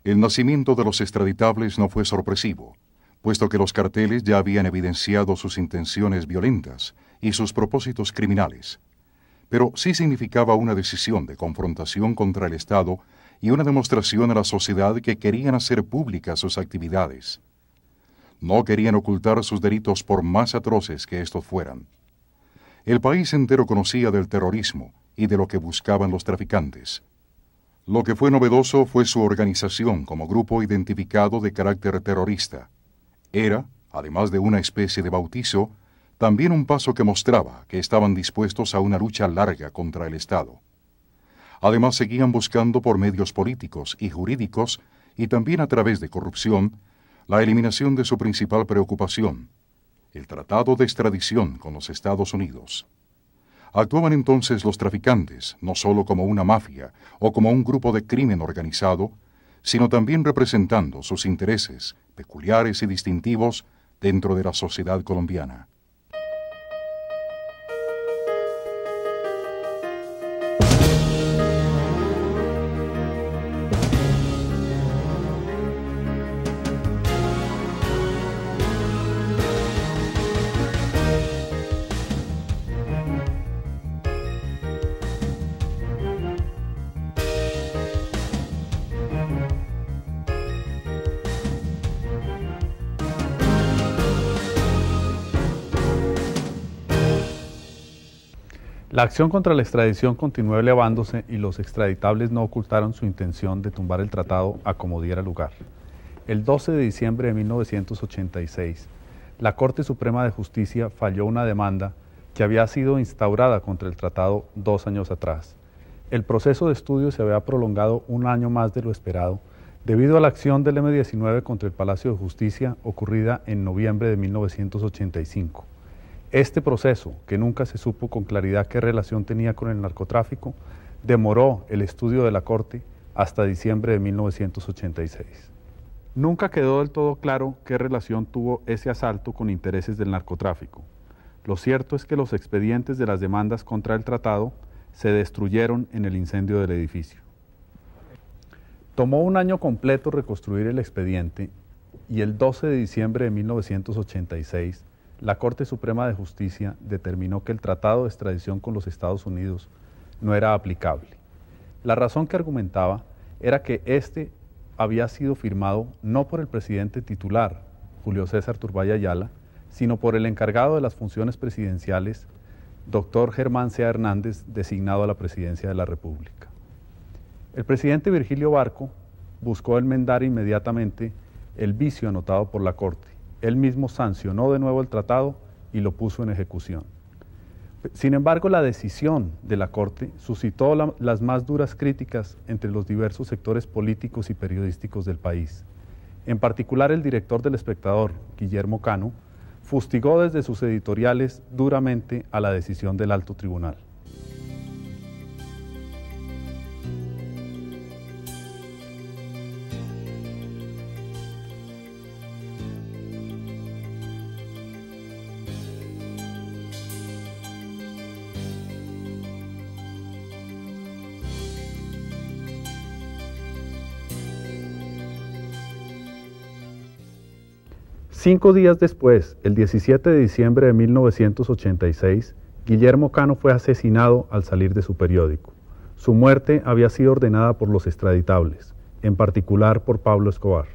El nacimiento de los extraditables no fue sorpresivo, puesto que los carteles ya habían evidenciado sus intenciones violentas y sus propósitos criminales. Pero sí significaba una decisión de confrontación contra el Estado y una demostración a la sociedad que querían hacer públicas sus actividades. No querían ocultar sus delitos por más atroces que estos fueran. El país entero conocía del terrorismo y de lo que buscaban los traficantes. Lo que fue novedoso fue su organización como grupo identificado de carácter terrorista. Era, además de una especie de bautizo, también un paso que mostraba que estaban dispuestos a una lucha larga contra el Estado. Además, seguían buscando por medios políticos y jurídicos, y también a través de corrupción, la eliminación de su principal preocupación, el tratado de extradición con los Estados Unidos. Actuaban entonces los traficantes no solo como una mafia o como un grupo de crimen organizado, sino también representando sus intereses peculiares y distintivos dentro de la sociedad colombiana. La acción contra la extradición continuó elevándose y los extraditables no ocultaron su intención de tumbar el tratado a como diera lugar. El 12 de diciembre de 1986, la Corte Suprema de Justicia falló una demanda que había sido instaurada contra el tratado 2 años atrás. El proceso de estudio se había prolongado un año más de lo esperado debido a la acción del M-19 contra el Palacio de Justicia ocurrida en noviembre de 1985. Este proceso, que nunca se supo con claridad qué relación tenía con el narcotráfico, demoró el estudio de la Corte hasta diciembre de 1986. Nunca quedó del todo claro qué relación tuvo ese asalto con intereses del narcotráfico. Lo cierto es que los expedientes de las demandas contra el tratado se destruyeron en el incendio del edificio. Tomó un año completo reconstruir el expediente y el 12 de diciembre de 1986, la Corte Suprema de Justicia determinó que el tratado de extradición con los Estados Unidos no era aplicable. La razón que argumentaba era que este había sido firmado no por el presidente titular, Julio César Turbay Ayala, sino por el encargado de las funciones presidenciales, doctor Germán Sea Hernández, designado a la presidencia de la República. El presidente Virgilio Barco buscó enmendar inmediatamente el vicio anotado por la Corte. Él mismo sancionó de nuevo el tratado y lo puso en ejecución. Sin embargo, la decisión de la Corte suscitó las más duras críticas entre los diversos sectores políticos y periodísticos del país. En particular, el director del Espectador, Guillermo Cano, fustigó desde sus editoriales duramente a la decisión del Alto Tribunal. Cinco días después, el 17 de diciembre de 1986, Guillermo Cano fue asesinado al salir de su periódico. Su muerte había sido ordenada por los extraditables, en particular por Pablo Escobar.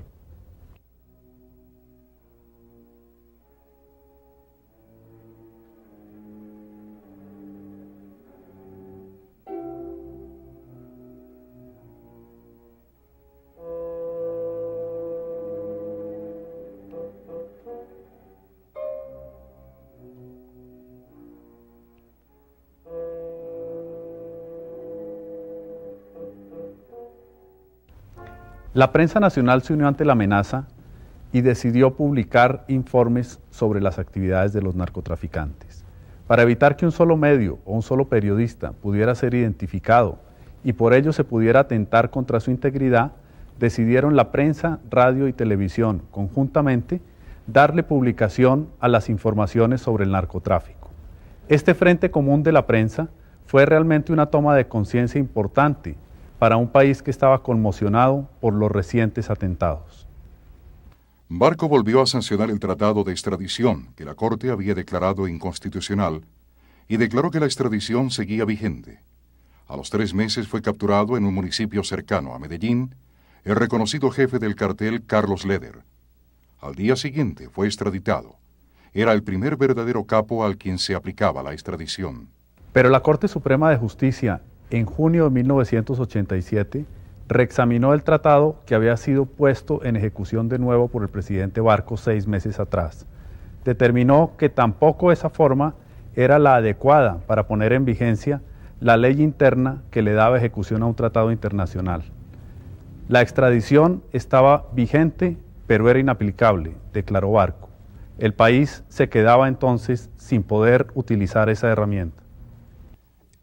La prensa nacional se unió ante la amenaza y decidió publicar informes sobre las actividades de los narcotraficantes. Para evitar que un solo medio o un solo periodista pudiera ser identificado y por ello se pudiera atentar contra su integridad, decidieron la prensa, radio y televisión conjuntamente darle publicación a las informaciones sobre el narcotráfico. Este frente común de la prensa fue realmente una toma de conciencia importante para un país que estaba conmocionado por los recientes atentados. Barco volvió a sancionar el tratado de extradición que la Corte había declarado inconstitucional y declaró que la extradición seguía vigente. A los 3 meses fue capturado en un municipio cercano a Medellín el reconocido jefe del cartel Carlos Leder. Al día siguiente fue extraditado. Era el primer verdadero capo al quien se aplicaba la extradición. Pero la Corte Suprema de Justicia, en junio de 1987, reexaminó el tratado que había sido puesto en ejecución de nuevo por el presidente Barco 6 meses atrás. Determinó que tampoco esa forma era la adecuada para poner en vigencia la ley interna que le daba ejecución a un tratado internacional. La extradición estaba vigente, pero era inaplicable, declaró Barco. El país se quedaba entonces sin poder utilizar esa herramienta.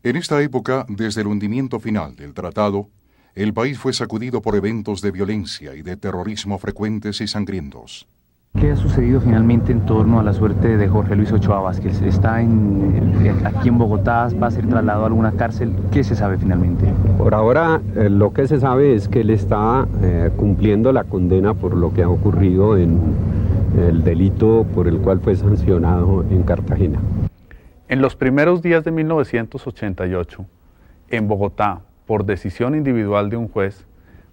En esta época, desde el hundimiento final del tratado, el país fue sacudido por eventos de violencia y de terrorismo frecuentes y sangrientos. ¿Qué ha sucedido finalmente en torno a la suerte de Jorge Luis Ochoa Vázquez? ¿Está aquí en Bogotá? ¿Va a ser trasladado a alguna cárcel? ¿Qué se sabe finalmente? Por ahora lo que se sabe es que él está cumpliendo la condena por lo que ha ocurrido en el delito por el cual fue sancionado en Cartagena. En los primeros días de 1988, en Bogotá, por decisión individual de un juez,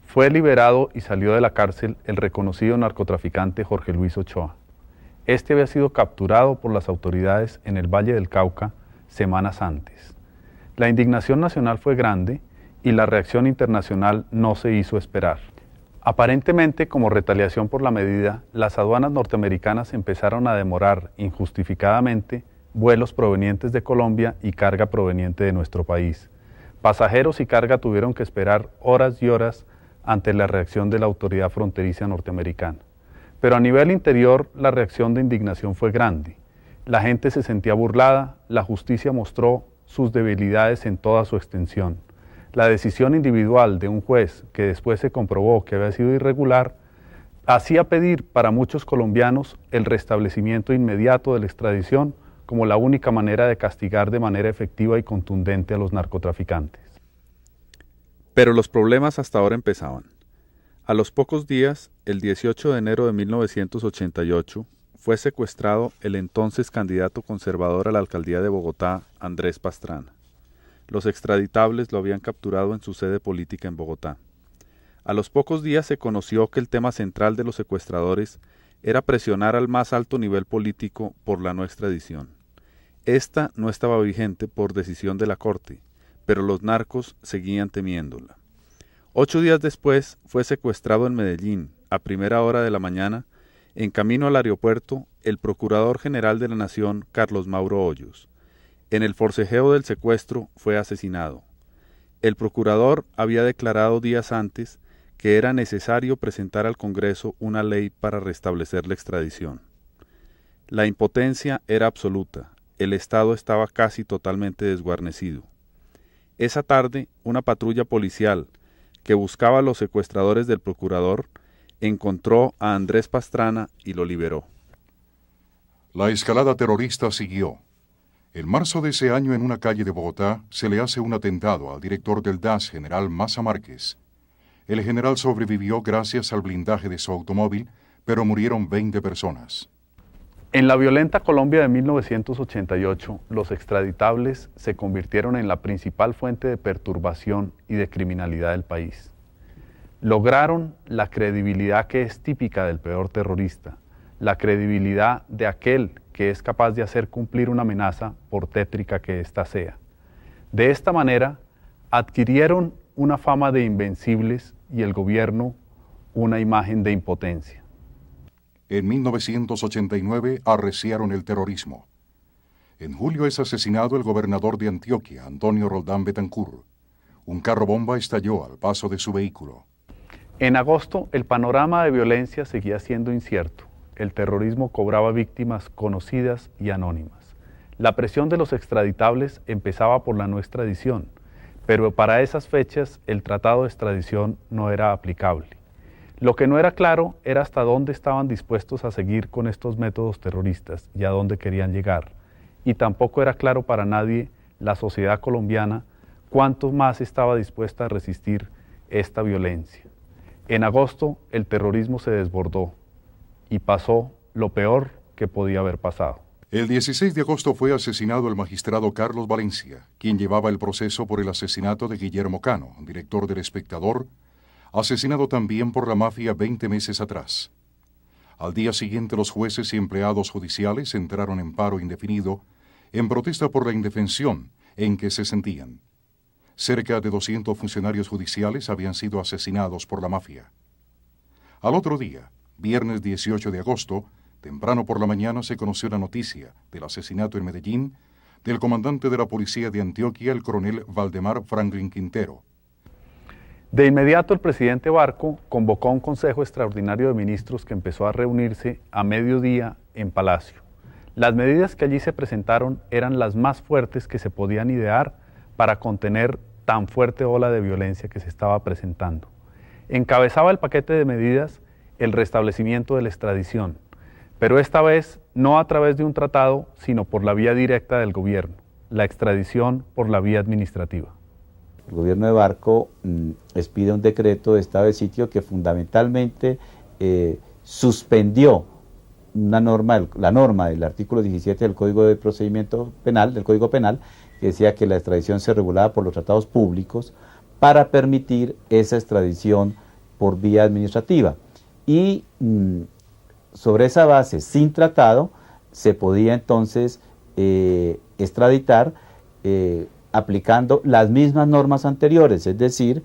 fue liberado y salió de la cárcel el reconocido narcotraficante Jorge Luis Ochoa. Este había sido capturado por las autoridades en el Valle del Cauca semanas antes. La indignación nacional fue grande y la reacción internacional no se hizo esperar. Aparentemente, como retaliación por la medida, las aduanas norteamericanas empezaron a demorar injustificadamente vuelos provenientes de Colombia y carga proveniente de nuestro país. Pasajeros y carga tuvieron que esperar horas y horas ante la reacción de la autoridad fronteriza norteamericana. Pero a nivel interior, la reacción de indignación fue grande. La gente se sentía burlada, la justicia mostró sus debilidades en toda su extensión. La decisión individual de un juez, que después se comprobó que había sido irregular, hacía pedir para muchos colombianos el restablecimiento inmediato de la extradición como la única manera de castigar de manera efectiva y contundente a los narcotraficantes. Pero los problemas hasta ahora empezaban. A los pocos días, el 18 de enero de 1988, fue secuestrado el entonces candidato conservador a la alcaldía de Bogotá, Andrés Pastrana. Los extraditables lo habían capturado en su sede política en Bogotá. A los pocos días se conoció que el tema central de los secuestradores era presionar al más alto nivel político por la no extradición. Esta no estaba vigente por decisión de la Corte, pero los narcos seguían temiéndola. 8 días después fue secuestrado en Medellín, a primera hora de la mañana, en camino al aeropuerto, el Procurador General de la Nación, Carlos Mauro Hoyos. En el forcejeo del secuestro fue asesinado. El procurador había declarado días antes que era necesario presentar al Congreso una ley para restablecer la extradición. La impotencia era absoluta, el Estado estaba casi totalmente desguarnecido. Esa tarde, una patrulla policial que buscaba a los secuestradores del procurador encontró a Andrés Pastrana y lo liberó. La escalada terrorista siguió. En marzo de ese año, en una calle de Bogotá, se le hace un atentado al director del DAS, general Maza Márquez. El general sobrevivió gracias al blindaje de su automóvil, pero murieron 20 personas. En la violenta Colombia de 1988, los extraditables se convirtieron en la principal fuente de perturbación y de criminalidad del país. Lograron la credibilidad que es típica del peor terrorista, la credibilidad de aquel que es capaz de hacer cumplir una amenaza por tétrica que ésta sea. De esta manera, adquirieron una fama de invencibles y el gobierno una imagen de impotencia. En 1989 arreciaron el terrorismo. En julio es asesinado el gobernador de Antioquia, Antonio Roldán Betancur. Un carro bomba estalló al paso de su vehículo. En agosto, el panorama de violencia seguía siendo incierto. El terrorismo cobraba víctimas conocidas y anónimas. La presión de los extraditables empezaba por la no extradición, pero para esas fechas el tratado de extradición no era aplicable. Lo que no era claro era hasta dónde estaban dispuestos a seguir con estos métodos terroristas y a dónde querían llegar. Y tampoco era claro para nadie, la sociedad colombiana, cuánto más estaba dispuesta a resistir esta violencia. En agosto el terrorismo se desbordó y pasó lo peor que podía haber pasado. El 16 de agosto fue asesinado el magistrado Carlos Valencia, quien llevaba el proceso por el asesinato de Guillermo Cano, director del Espectador, asesinado también por la mafia 20 meses atrás. Al día siguiente los jueces y empleados judiciales entraron en paro indefinido en protesta por la indefensión en que se sentían. Cerca de 200 funcionarios judiciales habían sido asesinados por la mafia. Al otro día, viernes 18 de agosto, temprano por la mañana se conoció la noticia del asesinato en Medellín del comandante de la policía de Antioquia, el coronel Valdemar Franklin Quintero. De inmediato el presidente Barco convocó a un consejo extraordinario de ministros que empezó a reunirse a mediodía en Palacio. Las medidas que allí se presentaron eran las más fuertes que se podían idear para contener tan fuerte ola de violencia que se estaba presentando. Encabezaba el paquete de medidas el restablecimiento de la extradición, pero esta vez no a través de un tratado, sino por la vía directa del gobierno, la extradición por la vía administrativa. El gobierno de Barco expide un decreto de estado de sitio que fundamentalmente suspendió la norma del artículo 17 del Código de Procedimiento Penal, del Código Penal, que decía que la extradición se regulaba por los tratados públicos para permitir esa extradición por vía administrativa. Y sobre esa base, sin tratado, se podía entonces extraditar aplicando las mismas normas anteriores, es decir,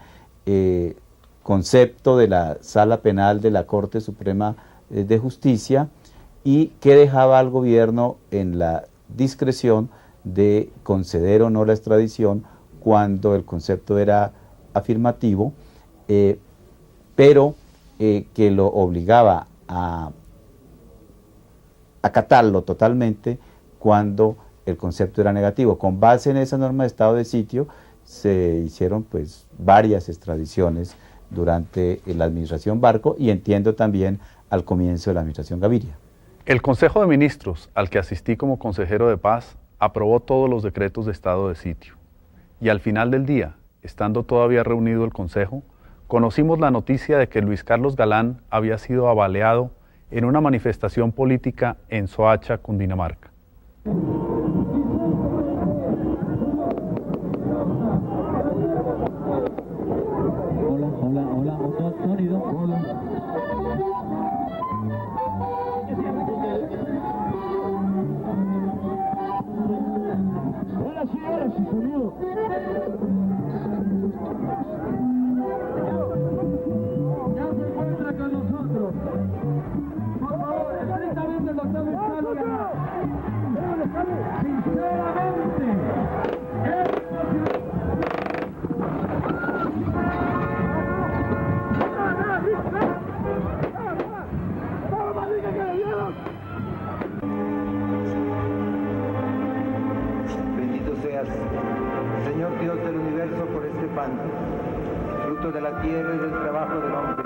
concepto de la Sala Penal de la Corte Suprema de Justicia, y que dejaba al gobierno en la discreción de conceder o no la extradición cuando el concepto era afirmativo, pero que lo obligaba a acatarlo totalmente cuando el concepto era negativo. Con base en esa norma de estado de sitio se hicieron pues varias extradiciones durante la administración Barco y entiendo también al comienzo de la administración Gaviria. El Consejo de Ministros, al que asistí como consejero de paz, aprobó todos los decretos de estado de sitio. Y al final del día, estando todavía reunido el Consejo, conocimos la noticia de que Luis Carlos Galán había sido abaleado en una manifestación política en Soacha, Cundinamarca. Bendito seas, Señor Dios del universo, por este pan, fruto de la tierra y del trabajo del hombre.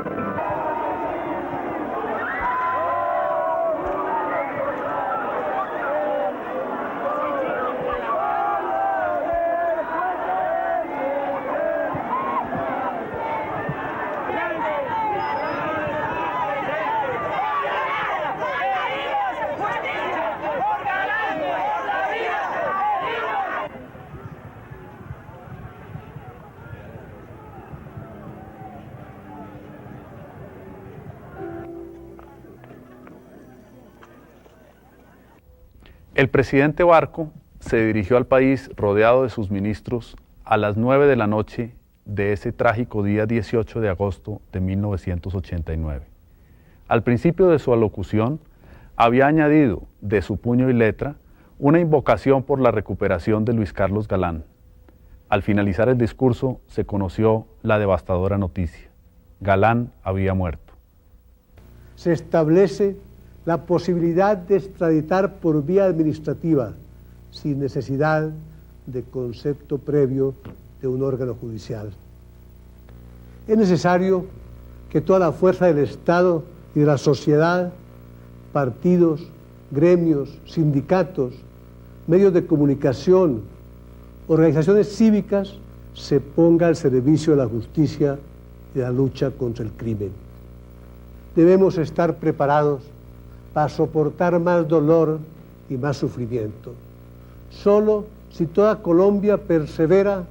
El presidente Barco se dirigió al país rodeado de sus ministros a las 9 de la noche de ese trágico día 18 de agosto de 1989. Al principio de su alocución, había añadido de su puño y letra una invocación por la recuperación de Luis Carlos Galán. Al finalizar el discurso, se conoció la devastadora noticia: Galán había muerto. Se establece la posibilidad de extraditar por vía administrativa, sin necesidad de concepto previo de un órgano judicial. Es necesario que toda la fuerza del Estado y de la sociedad, partidos, gremios, sindicatos, medios de comunicación, organizaciones cívicas, se ponga al servicio de la justicia de la lucha contra el crimen. Debemos estar preparados para soportar más dolor y más sufrimiento. Solo si toda Colombia persevera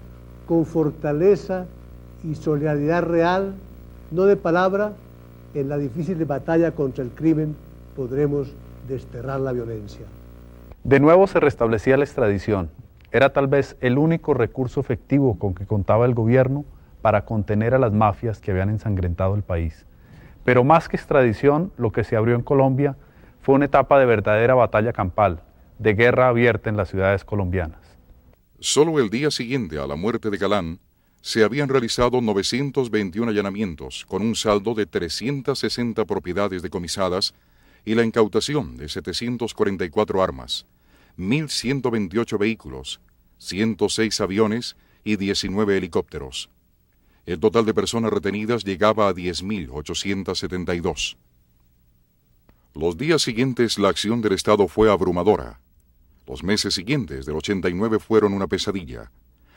con fortaleza y solidaridad real, no de palabra, en la difícil batalla contra el crimen, podremos desterrar la violencia. De nuevo se restablecía la extradición. Era tal vez el único recurso efectivo con que contaba el gobierno para contener a las mafias que habían ensangrentado el país. Pero más que extradición, lo que se abrió en Colombia fue una etapa de verdadera batalla campal, de guerra abierta en las ciudades colombianas. Solo el día siguiente a la muerte de Galán, se habían realizado 921 allanamientos, con un saldo de 360 propiedades decomisadas y la incautación de 744 armas, 1.128 vehículos, 106 aviones y 19 helicópteros. El total de personas retenidas llegaba a 10.872. Los días siguientes la acción del Estado fue abrumadora. Los meses siguientes del 89 fueron una pesadilla.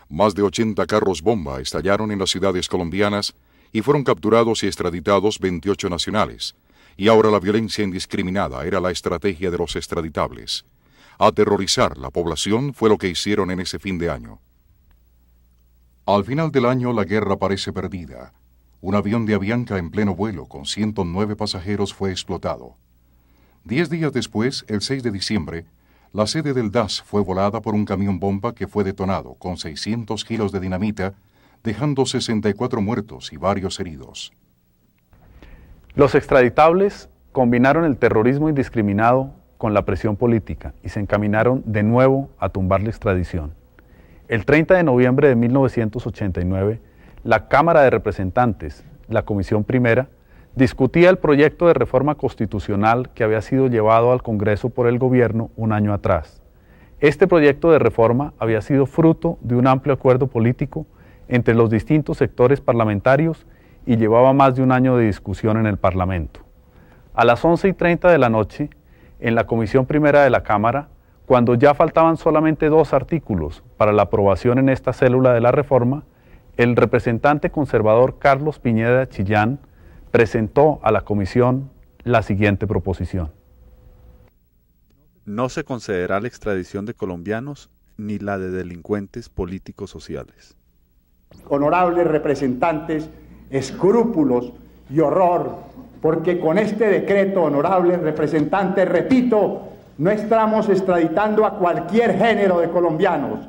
Más de 80 carros bomba estallaron en las ciudades colombianas y fueron capturados y extraditados 28 nacionales. Y ahora la violencia indiscriminada era la estrategia de los extraditables. Aterrorizar la población fue lo que hicieron en ese fin de año. Al final del año la guerra parece perdida. Un avión de Avianca en pleno vuelo con 109 pasajeros fue explotado. 10 días después, el 6 de diciembre, la sede del DAS fue volada por un camión bomba que fue detonado con 600 kilos de dinamita, dejando 64 muertos y varios heridos. Los extraditables combinaron el terrorismo indiscriminado con la presión política y se encaminaron de nuevo a tumbar la extradición. El 30 de noviembre de 1989, la Cámara de Representantes, la Comisión Primera, discutía el proyecto de reforma constitucional que había sido llevado al Congreso por el gobierno un año atrás. Este proyecto de reforma había sido fruto de un amplio acuerdo político entre los distintos sectores parlamentarios y llevaba más de un año de discusión en el Parlamento. A las 11:30 de la noche, en la Comisión Primera de la Cámara, cuando ya faltaban solamente 2 artículos para la aprobación en esta célula de la reforma, el representante conservador Carlos Piñeda Chillán presentó a la comisión la siguiente proposición. No se concederá la extradición de colombianos ni la de delincuentes políticos sociales. Honorables representantes, escrúpulos y horror, porque con este decreto, honorables representantes, repito, no estamos extraditando a cualquier género de colombianos,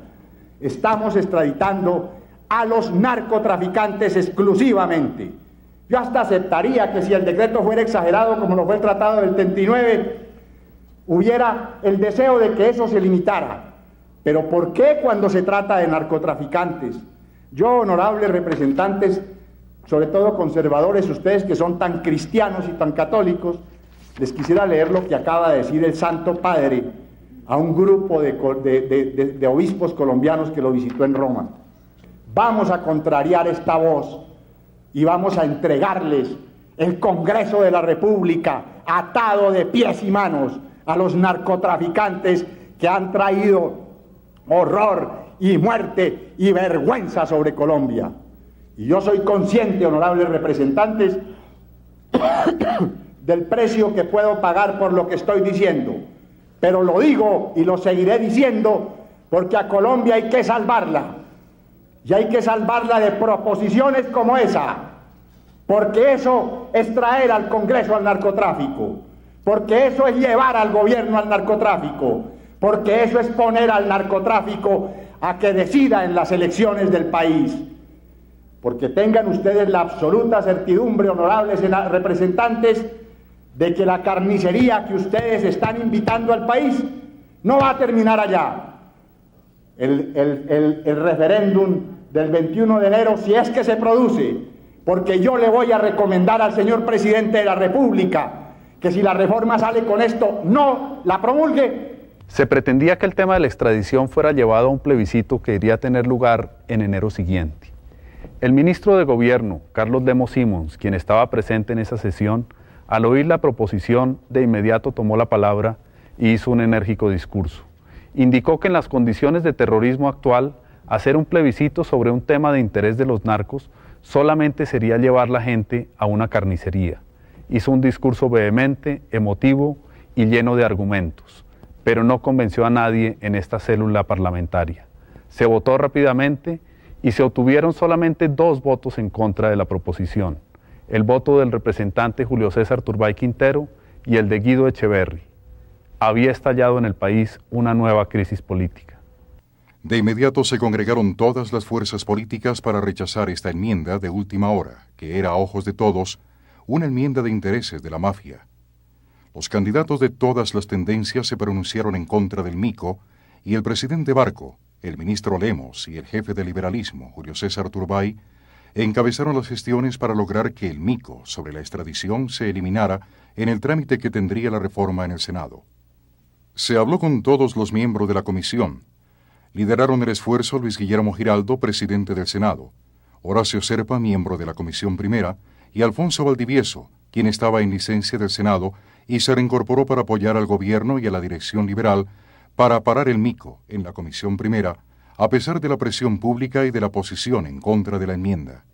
estamos extraditando a los narcotraficantes exclusivamente. Yo hasta aceptaría que si el decreto fuera exagerado como lo fue el Tratado del 39, hubiera el deseo de que eso se limitara. Pero ¿por qué cuando se trata de narcotraficantes? Yo, honorables representantes, sobre todo conservadores, ustedes que son tan cristianos y tan católicos, les quisiera leer lo que acaba de decir el Santo Padre a un grupo de obispos colombianos que lo visitó en Roma. Vamos a contrariar esta voz y vamos a entregarles el Congreso de la República atado de pies y manos a los narcotraficantes que han traído horror y muerte y vergüenza sobre Colombia. Y yo soy consciente, honorables representantes, del precio que puedo pagar por lo que estoy diciendo, pero lo digo y lo seguiré diciendo porque a Colombia hay que salvarla. Y hay que salvarla de proposiciones como esa, porque eso es traer al Congreso al narcotráfico, porque eso es llevar al gobierno al narcotráfico, porque eso es poner al narcotráfico a que decida en las elecciones del país. Porque tengan ustedes la absoluta certidumbre, honorables representantes, de que la carnicería que ustedes están invitando al país no va a terminar allá. El referéndum del 21 de enero, si es que se produce, porque yo le voy a recomendar al señor presidente de la República que si la reforma sale con esto, no la promulgue. Se pretendía que el tema de la extradición fuera llevado a un plebiscito que iría a tener lugar en enero siguiente. El ministro de Gobierno, Carlos Lemos Simons, quien estaba presente en esa sesión, al oír la proposición, de inmediato tomó la palabra y hizo un enérgico discurso. Indicó que en las condiciones de terrorismo actual, hacer un plebiscito sobre un tema de interés de los narcos solamente sería llevar la gente a una carnicería. Hizo un discurso vehemente, emotivo y lleno de argumentos, pero no convenció a nadie en esta célula parlamentaria. Se votó rápidamente y se obtuvieron solamente 2 votos en contra de la proposición, el voto del representante Julio César Turbay Quintero y el de Guido Echeverri. Había estallado en el país una nueva crisis política. De inmediato se congregaron todas las fuerzas políticas para rechazar esta enmienda de última hora, que era a ojos de todos una enmienda de intereses de la mafia. Los candidatos de todas las tendencias se pronunciaron en contra del MICO y el presidente Barco, el ministro Lemos y el jefe del liberalismo, Julio César Turbay, encabezaron las gestiones para lograr que el MICO sobre la extradición se eliminara en el trámite que tendría la reforma en el Senado. Se habló con todos los miembros de la comisión. Lideraron el esfuerzo Luis Guillermo Giraldo, presidente del Senado, Horacio Serpa, miembro de la Comisión Primera, y Alfonso Valdivieso, quien estaba en licencia del Senado y se reincorporó para apoyar al gobierno y a la dirección liberal para parar el MICO en la Comisión Primera, a pesar de la presión pública y de la posición en contra de la enmienda.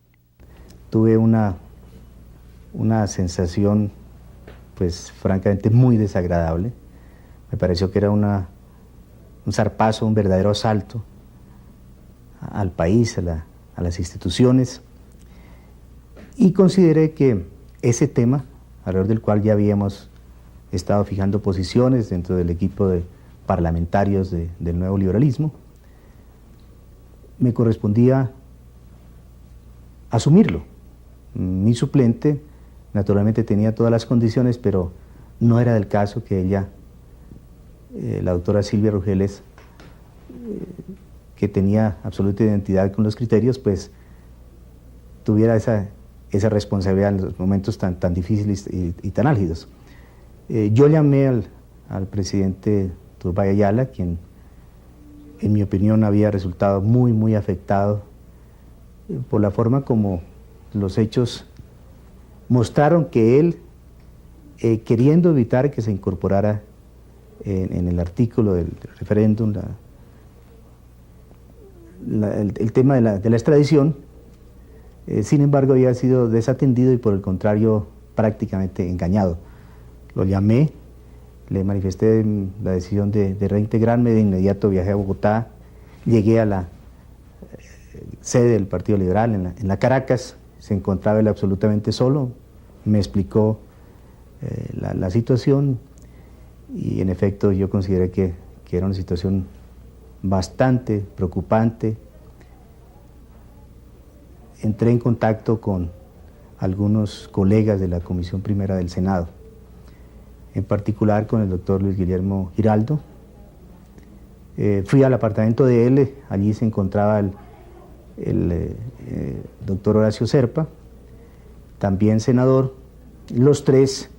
Tuve una sensación, pues, francamente muy desagradable. Me pareció que era un zarpazo, un verdadero asalto al país, a las instituciones, y consideré que ese tema, alrededor del cual ya habíamos estado fijando posiciones dentro del equipo de parlamentarios del nuevo liberalismo, me correspondía asumirlo. Mi suplente naturalmente tenía todas las condiciones, pero no era del caso que ella, la doctora Silvia Rugeles, que tenía absoluta identidad con los criterios, pues tuviera esa responsabilidad en los momentos tan difíciles y tan álgidos. Yo llamé al presidente Turbay Ayala, quien en mi opinión había resultado muy afectado por la forma como los hechos mostraron que él, queriendo evitar que se incorporara en el artículo del referéndum el tema de la extradición, sin embargo había sido desatendido y por el contrario prácticamente engañado. Lo llamé, le manifesté la decisión de reintegrarme, de inmediato viajé a Bogotá, llegué a la sede del Partido Liberal en la Caracas, se encontraba él absolutamente solo, me explicó la situación y en efecto yo consideré que era una situación bastante preocupante. Entré en contacto con algunos colegas de la Comisión Primera del Senado, en particular con el doctor Luis Guillermo Giraldo. Fui al apartamento de él, allí se encontraba el doctor Horacio Serpa, también senador. Los tres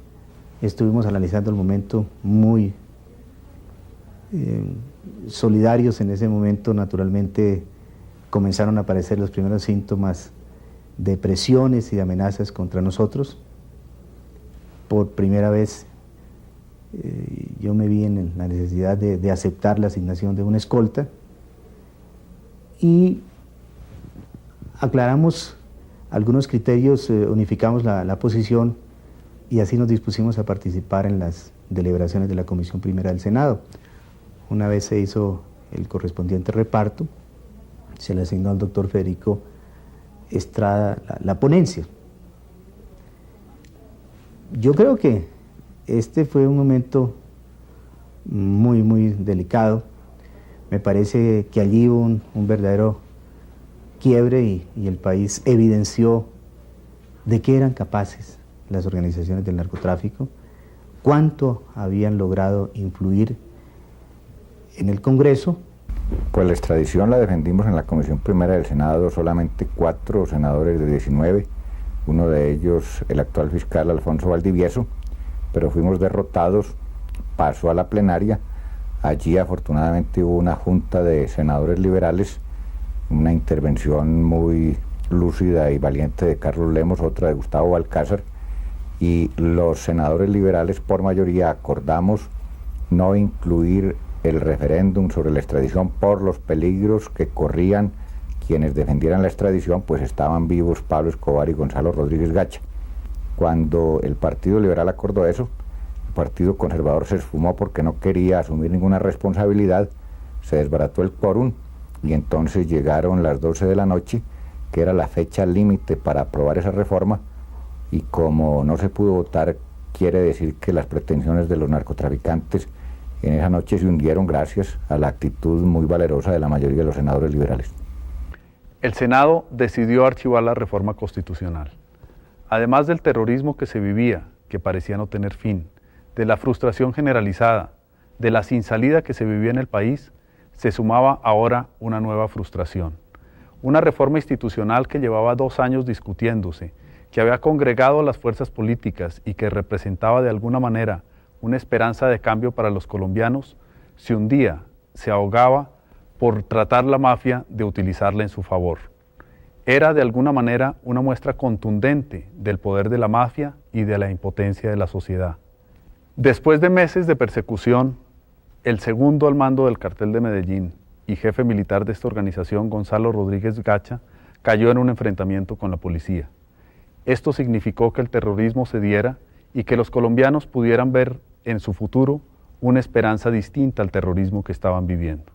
estuvimos analizando el momento muy solidarios. En ese momento naturalmente comenzaron a aparecer los primeros síntomas de presiones y de amenazas contra nosotros. Por primera vez yo me vi en la necesidad de aceptar la asignación de una escolta y aclaramos algunos criterios, unificamos la posición y así nos dispusimos a participar en las deliberaciones de la Comisión Primera del Senado. Una vez se hizo el correspondiente reparto, se le asignó al doctor Federico Estrada la ponencia. Yo creo que este fue un momento muy delicado. Me parece que allí hubo un verdadero quiebre y el país evidenció de qué eran capaces las organizaciones del narcotráfico, cuánto habían logrado influir en el Congreso. Pues la extradición la defendimos en la Comisión Primera del Senado, solamente 4 senadores de 19, uno de ellos el actual fiscal Alfonso Valdivieso, pero fuimos derrotados, pasó a la plenaria. Allí afortunadamente hubo una junta de senadores liberales, una intervención muy lúcida y valiente de Carlos Lemos, otra de Gustavo Balcázar, y los senadores liberales por mayoría acordamos no incluir el referéndum sobre la extradición por los peligros que corrían quienes defendieran la extradición pues estaban vivos Pablo Escobar y Gonzalo Rodríguez Gacha. Cuando el Partido Liberal acordó eso, el Partido Conservador se esfumó porque no quería asumir ninguna responsabilidad, se desbarató el quórum y entonces llegaron las 12 de la noche, que era la fecha límite para aprobar esa reforma, y como no se pudo votar, quiere decir que las pretensiones de los narcotraficantes en esa noche se hundieron gracias a la actitud muy valerosa de la mayoría de los senadores liberales. El Senado decidió archivar la reforma constitucional. Además del terrorismo que se vivía, que parecía no tener fin, de la frustración generalizada, de la sin salida que se vivía en el país, se sumaba ahora una nueva frustración. Una reforma institucional que llevaba 2 años discutiéndose, que había congregado a las fuerzas políticas y que representaba de alguna manera una esperanza de cambio para los colombianos, se hundía, se ahogaba por tratar la mafia de utilizarla en su favor. Era de alguna manera una muestra contundente del poder de la mafia y de la impotencia de la sociedad. Después de meses de persecución, el segundo al mando del cartel de Medellín y jefe militar de esta organización, Gonzalo Rodríguez Gacha, cayó en un enfrentamiento con la policía. Esto significó que el terrorismo cediera y que los colombianos pudieran ver en su futuro una esperanza distinta al terrorismo que estaban viviendo.